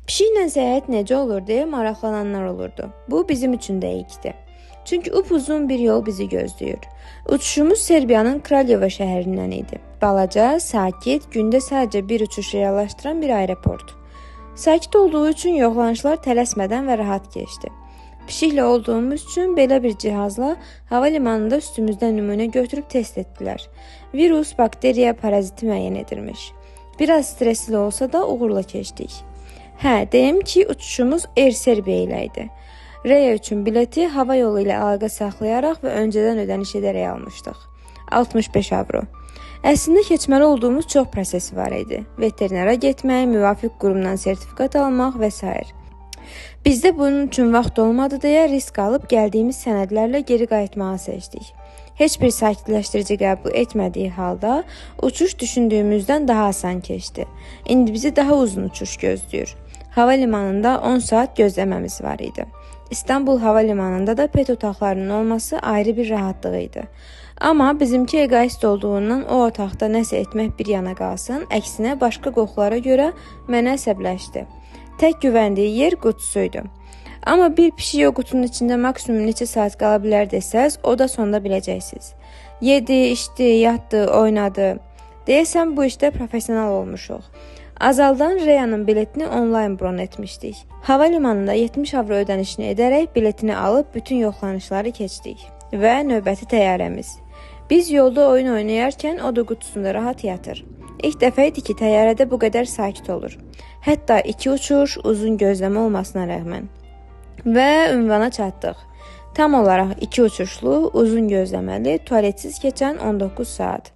Pişiklə səyahət necə olur deyə maraqlananlar olurdu. Bu bizim üçün də ilkdir. Çünki upuzun bir yol bizi gözləyir. Uçuşumuz Serbiyanın Kralyova şəhərindən idi. Balaca, sakit, gündə sadəcə bir uçuş reallaşdıran bir aeroport. Sakit olduğu üçün yoxlanışlar tələsmədən və rahat keçdi. Pişiklə olduğumuz üçün belə bir cihazla hava limanında üstümüzdən nümunə götürüb test etdilər. Virus, bakteriya, paraziti müəyyən edilmiş. Biraz stresli olsa da uğurla keçdik. Deyim ki, uçuşumuz Air Serbia ilə idi. Reya üçün bileti hava yolu ilə əlaqə saxlayaraq və öncədən ödəniş edərək almışdıq. 65 avro. Əslində keçməli olduğumuz çox prosesi var idi. Veterinara getmək, müvafiq qurumdan sertifikat almaq və s. Bizdə bunun üçün vaxt olmadı deyə risk alıb gəldiyimiz sənədlərlə geri qayıtmağı seçdik. Heç bir sakitləşdirici qəbul etmədiyi halda uçuş düşündüyümüzdən daha asan keçdi. İndi bizi daha uzun uçuş gözləyir. Hava limanında 10 saat gözləməmiz var idi. İstanbul hava limanında da pet otaqlarının olması ayrı bir rahatlıq idi. Amma bizimki egoist olduğundan o otaqda nəsə etmək bir yana qalsın, əksinə başqa qoxulara görə mənə əsəbləşdi. Tək güvəndiyi yer qutusuydu. Amma bir pişik o qutunun içində maksimum neçə saat qala bilər desəz, o da sonda biləcəksiniz. Yedi, içdi, yatdı, oynadı. Deyəsən bu işdə profesional olmuşuq. Azaldan Reya'nın biletini onlayn bron etmişdik. Hava limanında 70 avro ödənişini edərək biletini alıb bütün yoxlanışları keçdik. Və növbəti təyyarəmiz. Biz yolda oyun oynayarkən o da qutusunda rahat yatır. İlk dəfə idi ki, təyyarədə bu qədər sakit olur. Hətta 2 uçuş, uzun gözləmə olmasına rəğmən. Və ünvana çatdıq. Tam olaraq 2 uçuşlu, uzun gözləməli, tualetsiz keçən 19 saat.